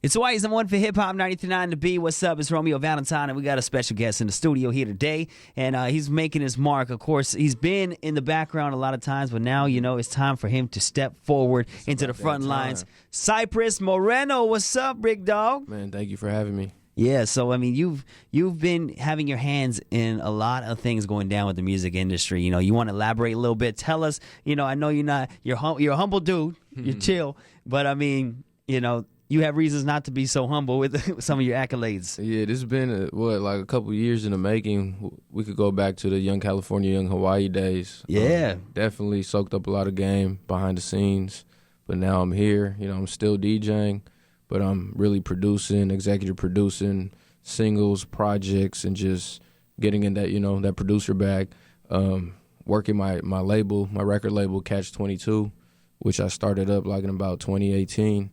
It's always the one for Hip Hop 93.9 The B. What's up? It's Romeo Valentine, and we got a special guest in the studio here today, and he's making his mark. Of course, he's been in the background a lot of times, but now, it's time for him to step forward into the front lines. Cypress Moreno, what's up, big dog? Man, thank you for having me. Yeah, so you've been having your hands in a lot of things going down with the music industry. You want to elaborate a little bit? Tell us. I know you're a humble dude. You're chill, but you have reasons not to be so humble with some of your accolades. Yeah, this has been a couple years in the making. We could go back to the Young California, Young Hawaii days. Yeah, definitely soaked up a lot of game behind the scenes. But now I'm here. I'm still DJing, but I'm really producing, executive producing singles, projects, and just getting in that that producer bag. Working my label, my record label, Catch 22, which I started up in about 2018.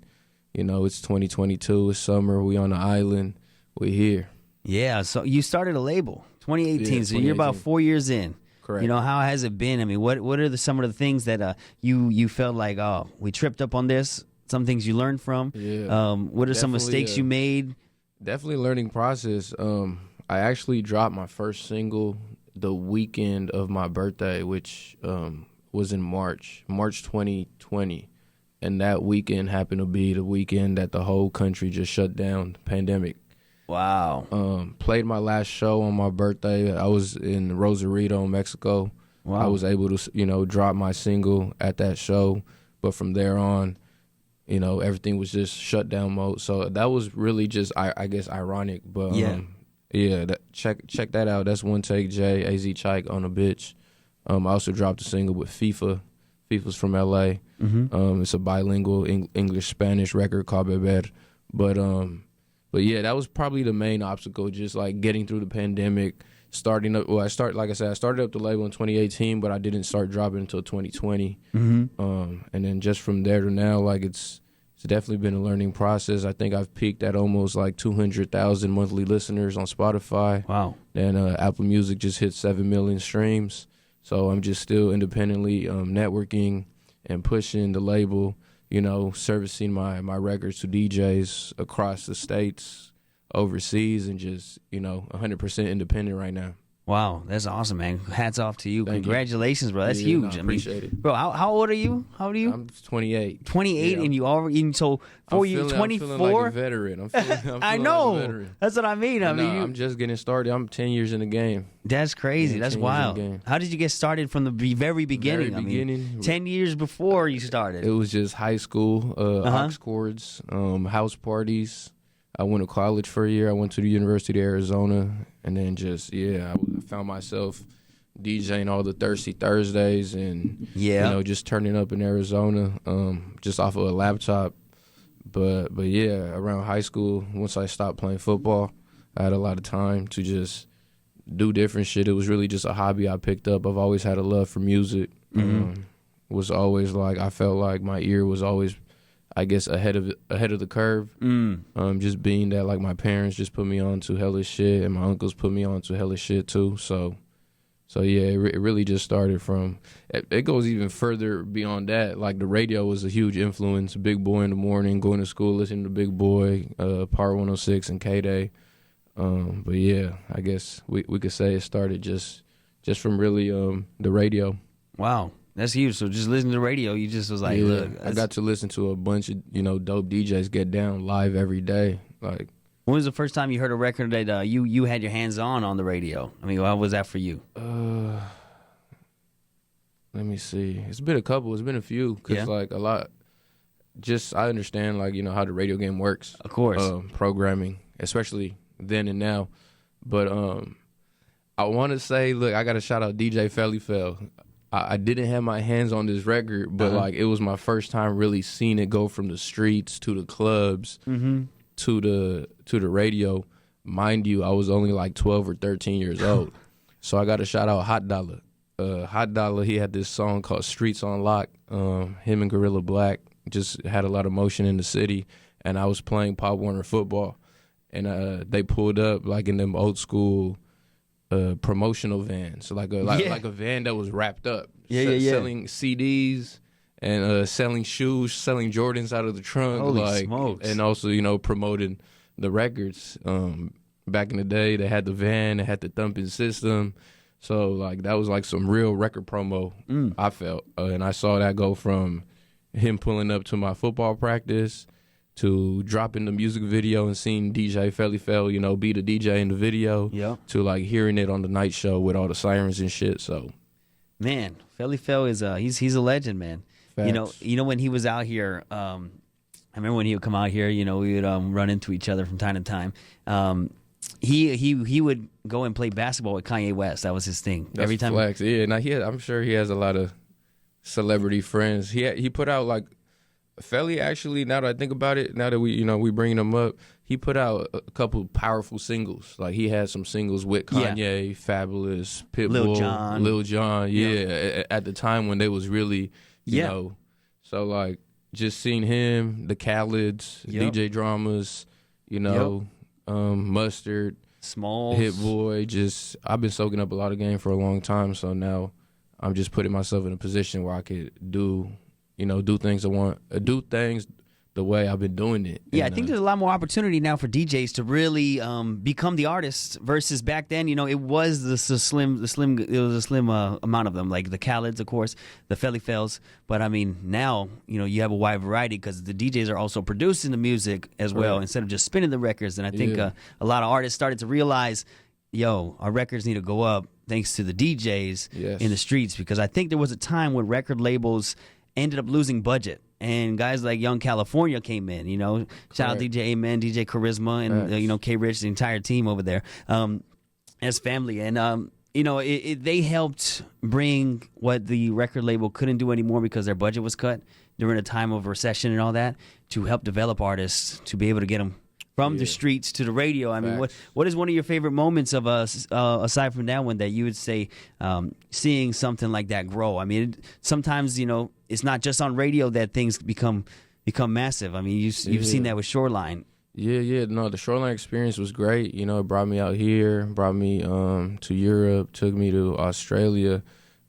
It's 2022. It's summer. We on the island. We here. Yeah. So you started a label 2018. So you're about 4 years in. Correct. How has it been? What are some of the things that you felt like, we tripped up on this? Some things you learned from. Yeah. What are some mistakes you made? Definitely learning process. I actually dropped my first single the weekend of my birthday, which was in March 2020. And that weekend happened to be the weekend that the whole country just shut down, the pandemic. Wow. Played my last show on my birthday. I was in Rosarito, Mexico. Wow. I was able to, drop my single at that show. But from there on, everything was just shut down mode. So that was really just, I guess, ironic. But check that out. That's One Take J, AZ Chike on a bitch. I also dropped a single with FIFA. FIFA's from LA. Mm-hmm. It's a bilingual English-Spanish record called Beber. But yeah, that was probably the main obstacle, just getting through the pandemic, starting up. Well, I started up the label in 2018, but I didn't start dropping until 2020. Mm-hmm. And then just from there to now, it's definitely been a learning process. I think I've peaked at almost 200,000 monthly listeners on Spotify. Wow. And Apple Music just hit 7 million streams. So I'm just still independently networking and pushing the label, servicing my records to DJs across the states, overseas, and just, 100% independent right now. Wow, that's awesome, man. Hats off to you. Thank Congratulations, you. bro. That's Yeah, huge. I appreciate it. Bro, how old are you? I'm 28. 28, yeah. And you already, so 4 years, 24? I'm feeling like a veteran. I'm feeling I know. like a veteran. That's what I mean. I'm just getting started. I'm 10 years in the game. That's crazy. Yeah, that's wild. How did you get started from the very beginning? Very beginning. 10 years before you started. It was just high school, aux chords, house parties. I went to college for a year. I went to the University of Arizona, and then I found myself DJing all the Thirsty Thursdays and just turning up in Arizona, just off of a laptop. But yeah, around high school, once I stopped playing football, I had a lot of time to just do different shit. It was really just a hobby I picked up. I've always had a love for music. Was always I felt like my ear was always, I guess, ahead of the curve. Just being that my parents just put me on to hellish shit, and my uncles put me on to hellish shit too. So yeah, it really just started from. It goes even further beyond that. The radio was a huge influence. Big Boy in the morning, going to school, listening to Big Boy, Power 106 and K-Day. But yeah, I guess we could say it started just from really the radio. Wow. That's huge. So just listening to the radio, you just was like, look. I got to listen to a bunch of, dope DJs get down live every day. When was the first time you heard a record that you had your hands on the radio? How was that for you? Let me see. It's been a couple. It's been a few. Because, a lot. Just, I understand, how the radio game works. Of course. Programming, especially then and now. But I want to say, look, I got to shout out DJ Felly Fell. I didn't have my hands on this record, but it was my first time really seeing it go from the streets to the clubs to the radio. Mind you, I was only 12 or 13 years old. So I got to shout out Hot Dollar. Hot Dollar, he had this song called Streets on Lock. Him and Gorilla Black just had a lot of motion in the city, and I was playing Pop Warner football, and they pulled up in them old school promotional vans, like a van that was wrapped up, selling CDs and selling shoes, selling Jordans out of the trunk. Holy smokes. And also, promoting the records. Back in the day, they had the van, they had the thumping system. So, like, that was, like, some real record promo, I felt. And I saw that go from him pulling up to my football practice to dropping the music video and seeing DJ Felly Fel, be the DJ in the video, to, like, hearing it on the night show with all the sirens and shit. So, man, Felly Fel is he's a legend, man. facts. When he was out here, I remember when he would come out here, we would run into each other from time to time. He would go and play basketball with Kanye West. That was his thing. That's Every time. flex. Yeah, now I'm sure he has a lot of celebrity friends. He put out, like, Felly, actually, now that I think about it, now that we bringing him up, he put out a couple powerful singles. Like, he had some singles with Kanye, Fabulous, Pitbull, Lil Jon. Yeah, at the time when they was really, you know. So, like, just seeing him, the Khaled's, DJ Dramas, Mustard, Smalls, Hit Boy. I've been soaking up a lot of game for a long time, so now I'm just putting myself in a position where I could do things do things the way I've been doing it. Yeah, I think there's a lot more opportunity now for DJs to really become the artists versus back then. It was a slim amount of them, like the Khaled's, of course, the Felly Fels. But I mean, now you have a wide variety because the DJs are also producing the music as well instead of just spinning the records. And I think a lot of artists started to realize, our records need to go up thanks to the DJs in the streets, because I think there was a time when record labels ended up losing budget. And guys like Young California came in, Shout out DJ Amen, DJ Charisma, and, K Rich, the entire team over there as family. And, they helped bring what the record label couldn't do anymore because their budget was cut during a time of recession and all that, to help develop artists to be able to get them from the streets to the radio. I mean, what is one of your favorite moments of aside from that one that you would say seeing something like that grow? I mean, sometimes it's not just on radio that things become massive. I mean, you've seen that with Shoreline. Yeah. No, the Shoreline experience was great. It brought me out here, brought me to Europe, took me to Australia.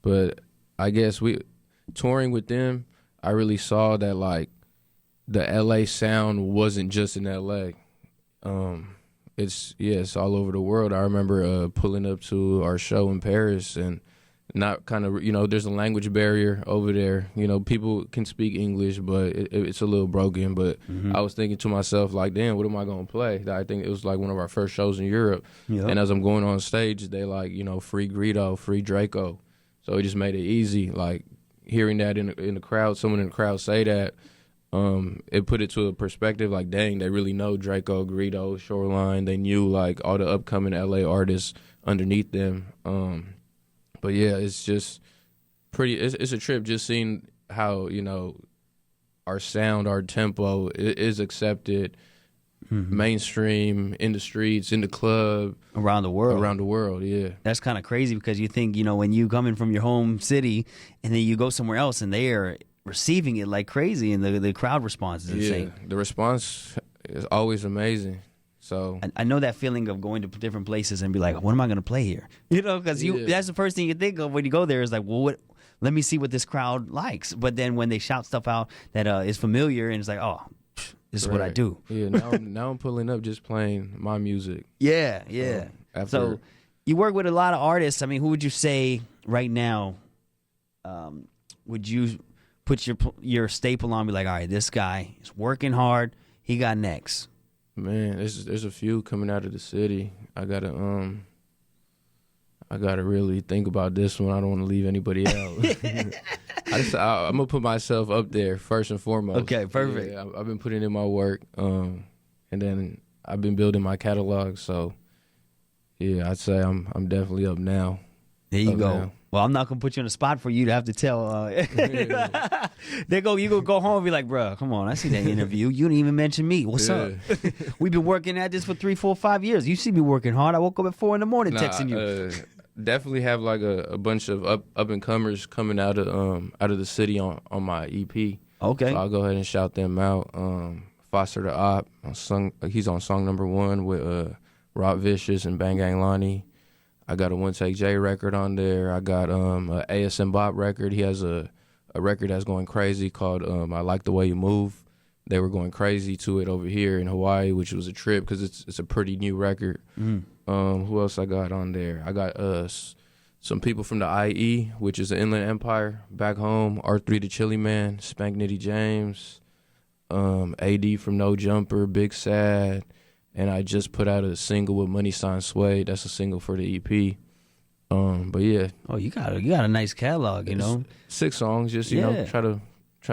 But I guess touring with them, I really saw that, like, the LA sound wasn't just in LA. It's all over the world. I remember pulling up to our show in Paris and not kind of, there's a language barrier over there. People can speak English, but it's a little broken. But I was thinking to myself, like, damn, what am I going to play? I think it was like one of our first shows in Europe. Yep. And as I'm going on stage, they like, free Greedo, free Draco. So it just made it easy. Like, hearing that in the crowd, someone in the crowd say that, it put it to a perspective like, dang, they really know Draco, Greedo, Shoreline. They knew, like, all the upcoming LA artists underneath them. But yeah, it's just it's a trip just seeing how, our sound, our tempo is accepted mainstream, in the streets, in the club. Around the world, yeah. That's kind of crazy because you think, when you come in from your home city and then you go somewhere else and they are receiving it like crazy, and the crowd response is insane. The response is always amazing. So I know that feeling of going to different places and be like, what am I going to play here? Because that's the first thing you think of when you go there is like, well, let me see what this crowd likes. But then when they shout stuff out that is familiar, and it's like, oh, this is what I do. Yeah, now I'm pulling up just playing my music. Yeah. So you work with a lot of artists. I mean, who would you say right now would you put your staple on, be like, all right, this guy is working hard, he got next? Man, there's a few coming out of the city. I gotta really think about this one. I don't want to leave anybody out. I'm gonna put myself up there first and foremost. Okay, perfect. Yeah, I've been putting in my work, and then I've been building my catalog. So yeah, I'd say I'm definitely up now. There you go. Now. Well, I'm not gonna put you on the spot for you to have to tell. You gonna go home and be like, bro, come on, I see that interview. You didn't even mention me. What's up? We've been working at this for 3, 4, 5 years. You see me working hard. I woke up at 4 a.m. texting you. Definitely have like a bunch of up and comers coming out of the city on my EP. Okay, so I'll go ahead and shout them out. Foster the Op, he's on song number 1 with Rob Vicious and Bang Gang Lonnie. I got a One Take J record on there. I got a ASM Bop record. He has a a record that's going crazy called I Like the Way You Move. They were going crazy to it over here in Hawaii, which was a trip because it's a pretty new record. Who else I got on there? I got some people from the IE, which is the Inland Empire, back home. R3 the Chili Man, Spank Nitty James, AD from No Jumper, Big Sad, and I just put out a single with Money Sign Suede. That's a single for the EP. But yeah. Oh, you got a nice catalog, you know. 6 songs, just you know, try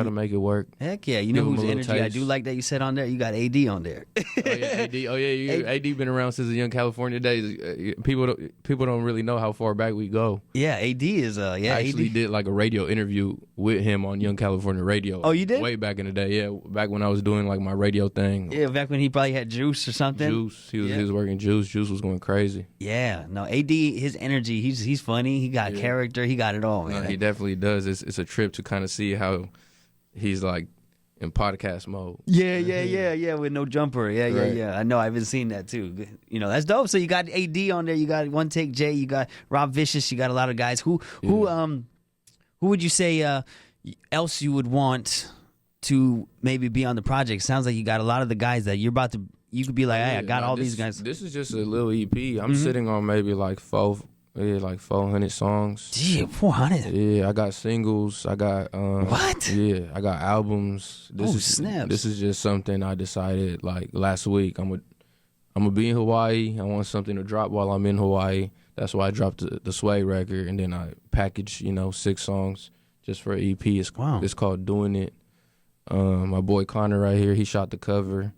to make it work. Heck yeah. You know whose energy I do like that you said on there? You got AD on there. AD been around since the Young California days. People don't really know how far back we go. Yeah, AD is I actually did like a radio interview with him on Young California Radio. Oh, you did? Way back in the day, yeah. Back when I was doing like my radio thing. Yeah, back when he probably had Juice or something. Juice. He was working Juice. Juice was going crazy. Yeah. No, AD, his energy, he's funny. He got character. He got it all, man. No, he definitely does. It's a trip to kind of see how he's like in podcast mode. Yeah, with No Jumper. Yeah. I know, I've been seeing that too. You know, that's dope. So you got AD on there, you got One Take J, you got Rob Vicious, you got a lot of guys. Who would you say else you would want to maybe be on the project? Sounds like you got a lot of the guys that you could be like, hey, I got all these guys. This is just a little EP. I'm sitting on maybe like 400 songs. Damn, 400. Yeah, I got singles. I got what? Yeah, I got albums. Snaps. This is just something I decided like last week. I'm gonna be in Hawaii. I want something to drop while I'm in Hawaii. That's why I dropped the Sway record, and then I packaged 6 songs just for an EP. It's called Doing It. My boy Connor right here, he shot the cover.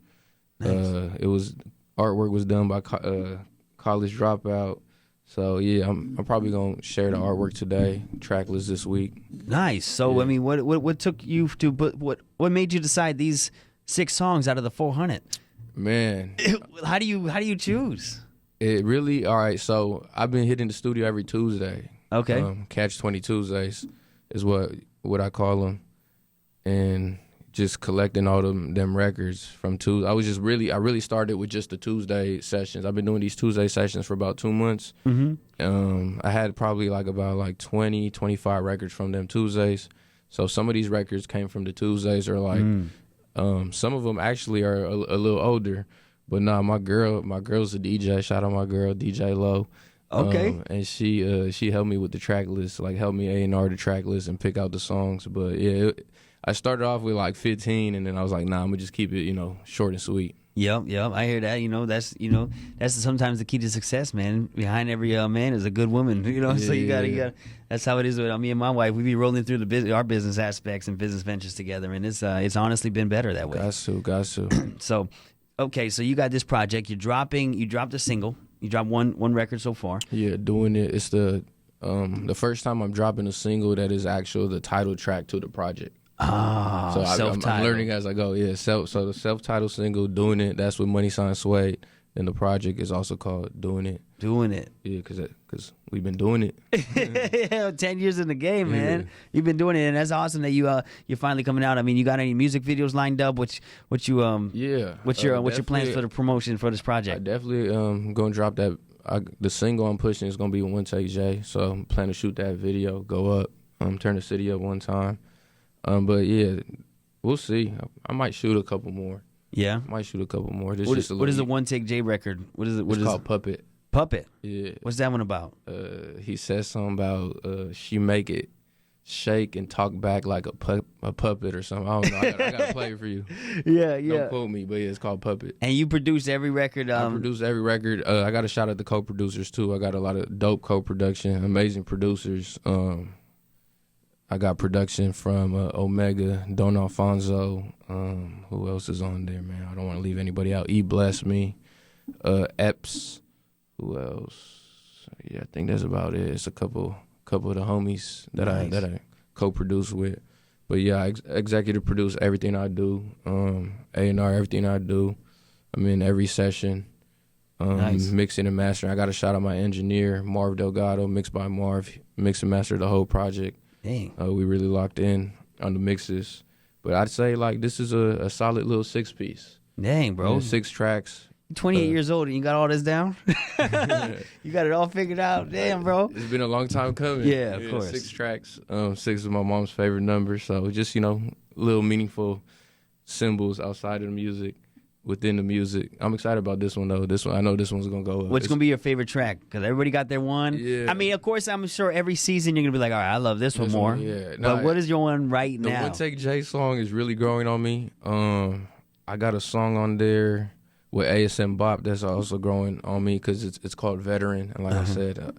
Nice. Artwork was done by College Dropout. So yeah, I'm probably gonna share the artwork today. Track list this week. Nice. So yeah. I mean, what took you to what made you decide these 6 songs out of the 400? Man, how do you choose? It really all right. So I've been hitting the studio every Tuesday. Okay. Catch 20 Tuesdays is what I call them, and just collecting all them records from Tuesday. I really started with just the Tuesday sessions. I've been doing these Tuesday sessions for about 2 months. I had probably about 20, 25 records from them Tuesdays. So some of these records came from the Tuesdays, or some of them actually are a little older. But nah, my girl's a DJ. Shout out my girl, DJ Low. Okay. And she helped me with the track list, helped me A&R the track list and pick out the songs. But yeah, I started off with 15, and then I was like, nah, I'm gonna just keep it, short and sweet. Yep. I hear that. That's sometimes the key to success, man. Behind every man is a good woman. So you gotta. That's how it is with me and my wife. We be rolling through our business aspects and business ventures together, and it's honestly been better that way. Got to. So, okay, so you got this project. You dropped a single. You dropped one record so far. Yeah, Doing It. It's the first time I'm dropping a single that is the title track to the project. So I'm learning as I go. Yeah, so the self-titled single, Doing It, that's with Money Sign Suede. And the project is also called Doing It. Doing It. Yeah, because we've been doing it. Yeah, 10 years in the game, man. Yeah. You've been doing it, and that's awesome that you're finally coming out. I mean, you got any music videos lined up? What's your plans for the promotion for this project? I definitely gonna drop that. The single I'm pushing is gonna be One Take J. So I'm planning to shoot that video, go up, turn the city up one time. But yeah, we'll see. I might shoot a couple more. Yeah, I might shoot a couple more. What is the One Take J record? What is it? It's called Puppet. Puppet. Yeah. What's that one about? He says something about she make it shake and talk back like a puppet or something. I don't know. I gotta play it for you. Yeah. Don't quote me, but yeah, it's called Puppet. And you produce every record. I produce every record. I got to shout out the co-producers too. I got a lot of dope co-production, amazing producers. I got production from Omega, Don Alfonso. Who else is on there, man? I don't want to leave anybody out. E Bless Me, Epps. Who else? Yeah, I think that's about it. It's a couple of the homies that I co-produce with. But yeah, I executive produce everything I do. A&R everything I do. I'm in every session. Nice. Mixing and mastering. I got to shout out my engineer, Marv Delgado, mixed by Marv. Mix and master the whole project. Dang. We really locked in on the mixes. But I'd say this is a solid little 6-piece. Dang, bro. 6 tracks. 28 years old and you got all this down? You got it all figured out? Damn, bro. It's been a long time coming. Yeah, of course. 6 tracks, 6 of my mom's favorite numbers. So just, little meaningful symbols outside of the music, within the music. I'm excited about this one, though. I know this one's going to go up. What's going to be your favorite track? Because everybody got their one. Yeah. I mean, of course, I'm sure every season you're going to be like, all right, I love this one more. Yeah. But what is your one right now? The One Take J song is really growing on me. I got a song on there with ASM Bop that's also growing on me because it's called Veteran. And like I said,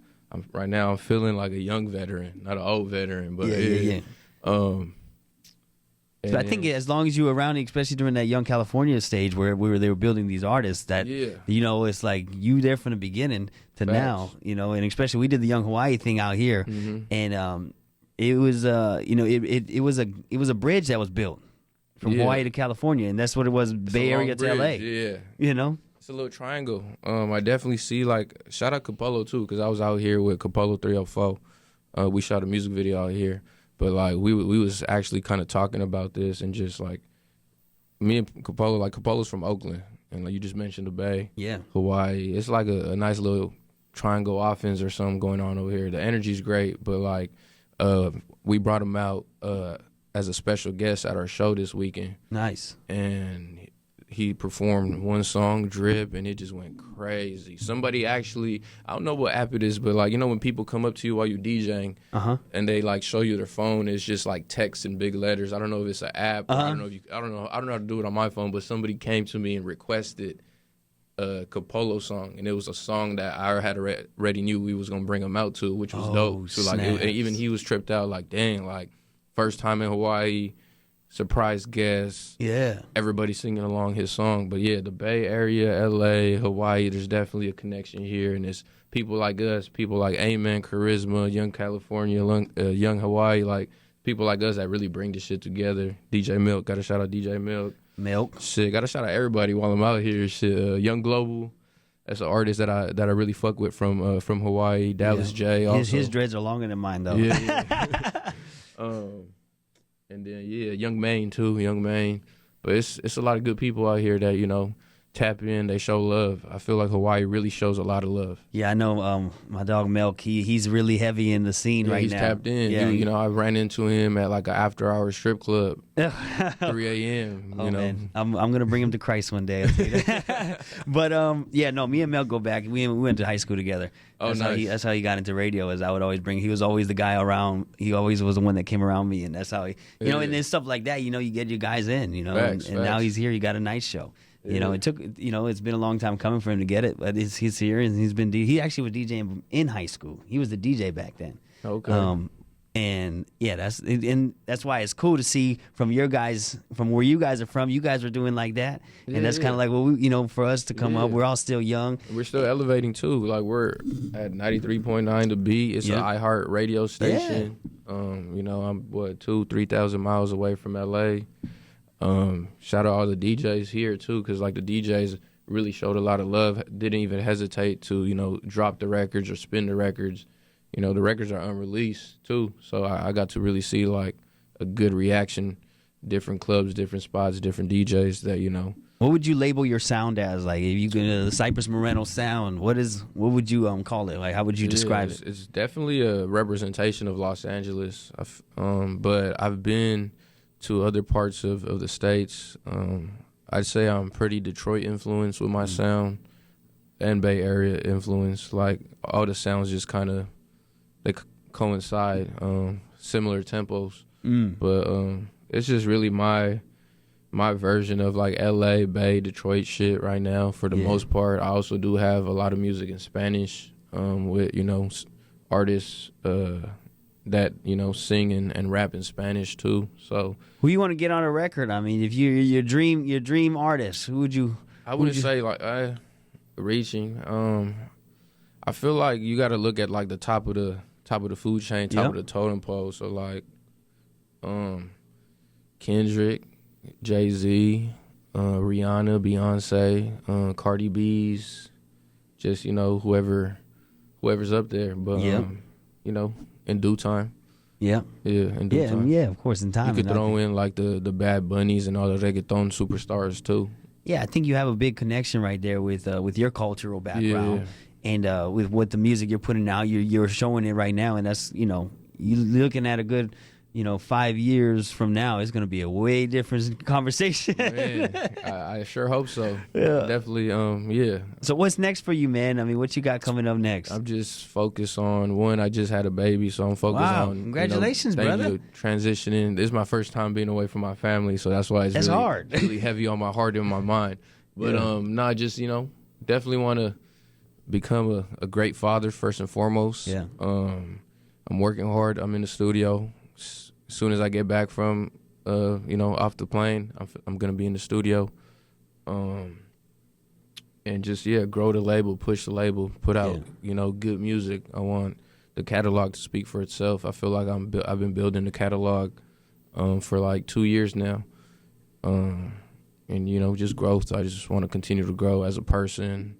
right now I'm feeling like a young veteran, not an old veteran. But yeah. So I think as long as you were around, especially during that Young California stage where they were building these artists, that it's like you there from the beginning to now, and especially we did the Young Hawaii thing out here, and it was it was a bridge that was built from Hawaii to California, and that's what it was, Bay Area to LA. Yeah, it's a little triangle. I definitely see, shout out Capolo too, because I was out here with Capolo 304. We shot a music video out here. But we was actually kind of talking about this, and just me and Capolo, Capolo's from Oakland, and you just mentioned the Bay, Hawaii. It's like a nice little triangle offense or something going on over here. The energy's great, but we brought him out as a special guest at our show this weekend. Nice. And he performed one song, Drip, and it just went crazy. Somebody actually, I don't know what app it is, but when people come up to you while you're DJing and they show you their phone, it's just text in big letters. I don't know if it's an app. I don't know how to do it on my phone, but somebody came to me and requested a Capolo song, and it was a song that I had already knew we was gonna bring him out to, which was dope. So even he was tripped out, dang, first time in Hawaii. Surprise guest. Yeah. Everybody singing along his song. But yeah, the Bay Area, LA, Hawaii, there's definitely a connection here. And it's people like us, people like Amen, Charisma, Young California, Young Hawaii, people like us that really bring this shit together. DJ Milk, gotta shout out DJ Milk. Shit, gotta shout out everybody while I'm out here. Shit, Young Global. That's an artist that I really fuck with from Hawaii. Dallas J. Also. His dreads are longer than mine though. Yeah. And then Young Maine too, Young Maine. But it's a lot of good people out here that tap in, they show love. I feel like Hawaii really shows a lot of love. Yeah, I know my dog Milk, he's really heavy in the scene right now. He's tapped in. Yeah, I ran into him at an after-hour strip club, 3 a.m. Man. I'm going to bring him to Christ one day. But me and Milk go back. We went to high school together. Nice. That's how he got into radio. Is I would always he was always the guy around. He always was the one that came around me, and that's how he, and then stuff like that. You get your guys in, Facts. Now he's here. You got a nice show. It took, it's been a long time coming for him to get it, but he's here and he actually was DJing in high school. He was the DJ back then. Okay. That's why it's cool to see from where you guys are from. You guys are doing like that, and that's kind of for us to come up. We're all still young. We're still elevating too. We're at 93.9 The Beat. It's an iHeartRadio station. I'm 2,000-3,000 miles away from LA. Shout out all the DJs here too, because the DJs really showed a lot of love. Didn't even hesitate to drop the records or spin the records. The records are unreleased too, so I got to really see a good reaction. Different clubs, different spots, different DJs that What would you label your sound as? If you the Cypress Moreno sound, what would you call it? How would you describe it? It's definitely a representation of Los Angeles. But I've been to other parts of the States. I'd say I'm pretty Detroit influenced with my sound, and Bay Area influence. All the sounds just kind of they coincide, similar tempos. But it's just really my version of LA, Bay, Detroit shit right now for the most part. I also do have a lot of music in Spanish with artists that sing and rap in Spanish too. So who you want to get on a record? I mean, if you your dream artist, who would you? I wouldn't say reaching. I feel like you got to look at the top of the food chain, top of the totem pole. So Kendrick, Jay-Z, Rihanna, Beyonce, Cardi B's, just whoever's up there. But in due time. Yeah. Yeah, in due time. Yeah, of course, in time. You could throw in the Bad Bunnies and all the reggaeton superstars too. Yeah, I think you have a big connection right there with your cultural background and with what the music you're putting out. You're showing it right now, and that's you looking at a good 5 years from now, it's going to be a way different conversation. Man, I sure hope so. Yeah. Definitely, yeah. So what's next for you, man? I mean, what you got coming up next? I'm just focused on, one, I just had a baby, so I'm focused on... Congratulations, brother. Transitioning. This is my first time being away from my family, so that's why it's really hard. Really heavy on my heart and my mind. But, just, definitely want to become a great father, first and foremost. Yeah. I'm working hard. I'm in the studio. As soon as I get back from, off the plane, I'm going to be in the studio. And just, grow the label, push the label, put out, good music. I want the catalog to speak for itself. I feel like I've been building the catalog for like 2 years now. And, just growth. I just want to continue to grow as a person,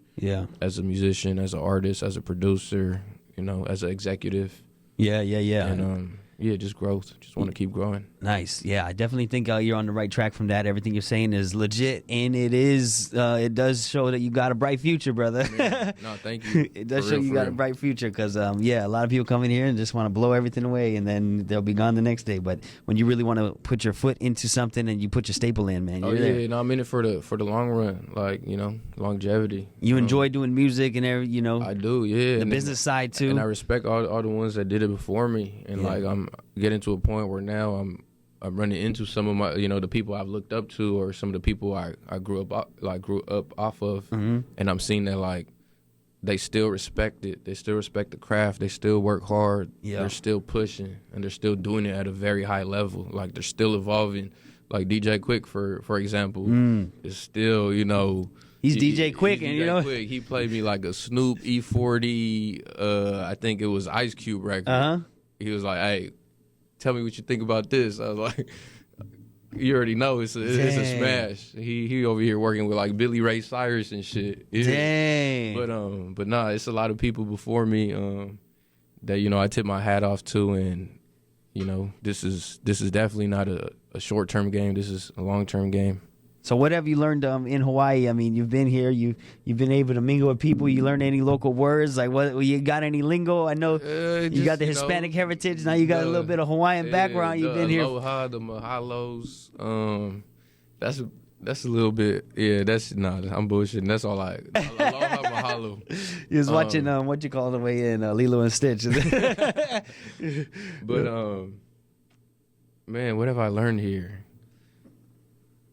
as a musician, as an artist, as a producer, as an executive. Yeah. And, just growth. Just want to keep growing. Nice. Yeah, I definitely think you're on the right track from that. Everything you're saying is legit, and it does show that you got a bright future, brother. Yeah. No, thank you. It does show you got a bright future because, a lot of people come in here and just want to blow everything away, and then they'll be gone the next day. But when you really want to put your foot into something and you put your staple in, man, you're there. No, I'm in it for the long run, like, longevity. You enjoy doing music and I do, yeah. The business side, too. And I respect all the ones that did it before me. And, I'm getting to a point where now I'm running into some of my, the people I've looked up to or some of the people I grew up off of. Mm-hmm. And I'm seeing that, like, they still respect it. They still respect the craft. They still work hard. Yeah. They're still pushing, and they're still doing it at a very high level. Like, they're still evolving. Like DJ Quick, for example, is still, He's DJ Quick, and Quick. He played me like a Snoop E40. I think it was Ice Cube record. He was like, "Hey, tell me what you think about this." I was like, "You already know it's a smash." He over here working with like Billy Ray Cyrus and shit. Dang. But nah, it's a lot of people before me that I tip my hat off to, and this is definitely not a short-term game. This is a long-term game. So what have you learned in Hawaii? I mean, you've been here. You've been able to mingle with people. You learned any local words? Like, what you got any lingo? I know you got the Hispanic heritage. Now you got a little bit of Hawaiian background. You've been here. Aloha, the mahalos. That's a little bit. Yeah, I'm bullshitting. That's all I. Aloha, mahalo. You was watching what you call the way in Lilo and Stitch. But man, what have I learned here?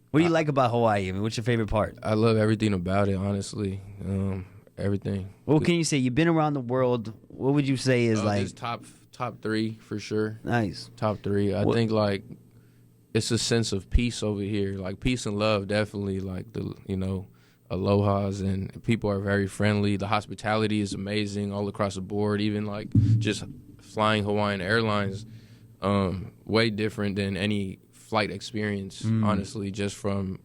What do you like about Hawaii? I mean, what's your favorite part? I love everything about it, honestly. Everything. What can you say? You've been around the world. What would you say is like just top 3 for sure? Nice. Top 3. I think like it's a sense of peace over here, like peace and love. Definitely, like the alohas, and people are very friendly. The hospitality is amazing all across the board. Even like just flying Hawaiian Airlines, way different than any flight experience, honestly, just from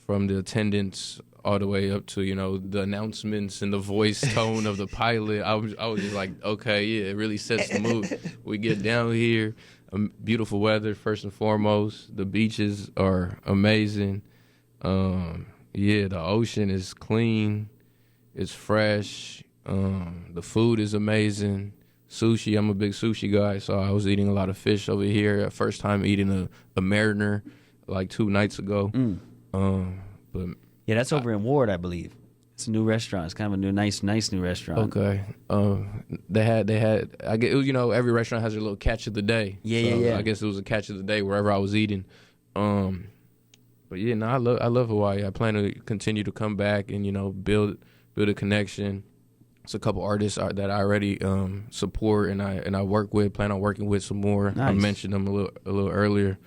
the attendants all the way up to the announcements and the voice tone of the pilot. I was just like, okay, yeah, it really sets the mood. We get down here, beautiful weather first and foremost. The beaches are amazing. The ocean is clean, it's fresh. The food is amazing. Sushi, I'm a big sushi guy, so I was eating a lot of fish over here. First time eating a mariner like 2 nights ago. But yeah, that's over in Ward, I believe. It's a new restaurant. It's kind of a new, nice new restaurant. Okay. They had. I get every restaurant has their little catch of the day. Yeah. I guess it was a catch of the day wherever I was eating. But yeah, no, I love Hawaii. I plan to continue to come back and build a connection. It's a couple artists that I already support and I work with. Plan on working with some more. Nice. I mentioned them a little earlier.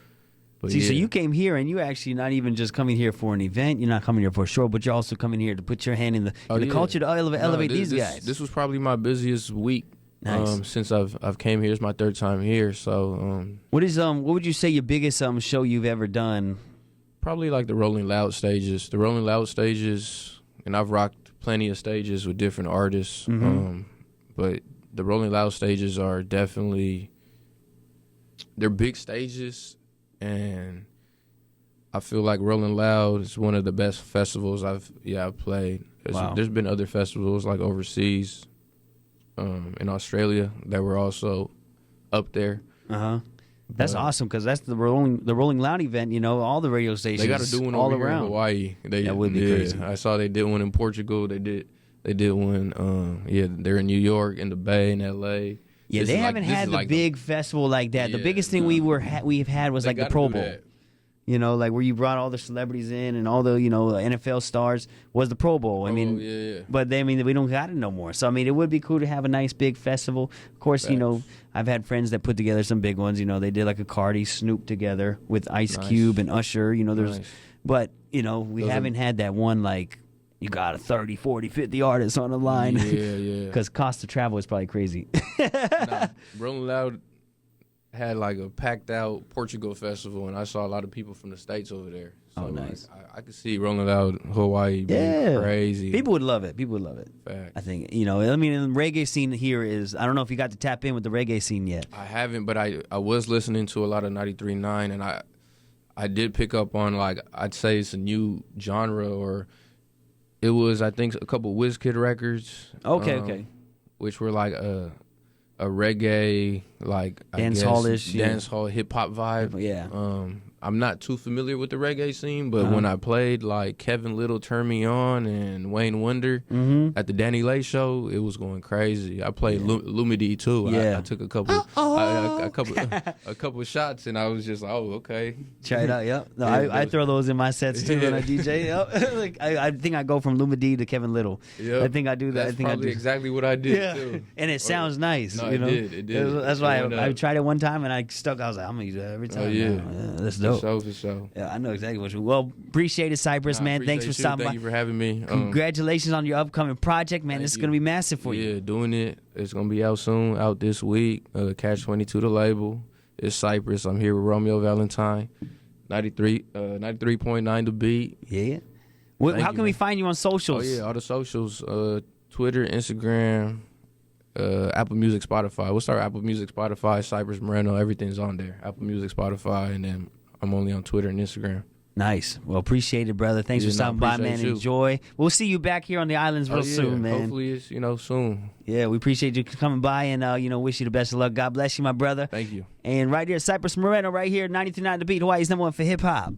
But See, so you came here and you actually not even just coming here for an event. You're not coming here for a show, but you're also coming here to put your hand in the culture to elevate these guys. This was probably my busiest week. Nice. Since I've came here. It's my 3rd time here. So what would you say your biggest show you've ever done? Probably like the Rolling Loud stages. The Rolling Loud stages, and I've rocked plenty of stages with different artists. But the Rolling Loud stages are definitely, they're big stages, and I feel like Rolling Loud is one of the best festivals I've played. There's been other festivals like overseas, in Australia that were also up there. That's awesome because that's the Rolling Loud event. You know, all the radio stations. They got to do one all over around here in Hawaii. That would be crazy. I saw they did one in Portugal. They did one. They're in New York, in the Bay, in L.A. Yeah, they haven't had the big festival like that. The biggest thing we've had was like the Pro Bowl. You know, like where you brought all the celebrities in and all the, NFL stars was the Pro Bowl. But we don't got it no more. So, it would be cool to have a nice big festival. Of course, I've had friends that put together some big ones. They did like a Cardi Snoop together with Ice Cube and Usher. But, we haven't had that one like you got a 30, 40, 50 artists on the line. Yeah. Because cost of travel is probably crazy. Rolling Loud had like a packed out Portugal festival, and I saw a lot of people from the States over there. So nice. I could see Rolling Loud Hawaii being crazy. People would love it. Fact. I think, the reggae scene here is, I don't know if you got to tap in with the reggae scene yet. I haven't, but I was listening to a lot of 93.9, and I did pick up on, like, I'd say it's a new genre, or it was, I think, a couple WizKid records. Okay. Which were like a reggae, like dancehall-ish, dancehall hip hop vibe. Yeah. I'm not too familiar with the reggae scene, but when I played like Kevin Little, Turn Me On, and Wayne Wonder at the Danny Lay show, it was going crazy. I played Lumidee too. Yeah. I took a couple a couple shots, and I was just like, oh, okay. Try it out. Yep. No, I throw those in my sets too when I DJ. Yep. I think I go from Lumidee to Kevin Little. Yep. I think I do that. That's probably exactly what I did too. And it sounds nice. No, it did. That's why I tried it one time and I stuck. I was like, I'm gonna use that every time. Oh yeah, that's dope. For sure. Yeah, I know exactly what you. Well, appreciate it, Cypress, man. Thanks for stopping by. Thank you for having me. Congratulations on your upcoming project, man. This is gonna be massive for you. Yeah, doing it. It's gonna be out soon. Out this week. Catch 22 the label. It's Cypress. I'm here with Romeo Valentine. 93.9 the beat. Yeah. How can we find you on socials? Oh yeah, all the socials. Twitter, Instagram, Apple Music, Spotify. What's our Apple Music, Spotify, Cypress Moreno, everything's on there. Apple Music, Spotify, and then I'm only on Twitter and Instagram. Nice. Well, appreciate it, brother. Thanks for stopping by, man. Enjoy. We'll see you back here on the islands real soon, man. Hopefully it's, soon. Yeah, we appreciate you coming by and, wish you the best of luck. God bless you, my brother. Thank you. And right here, Cypress Moreno, right here, 93.9 The Beat, Hawaii's #1 for hip-hop.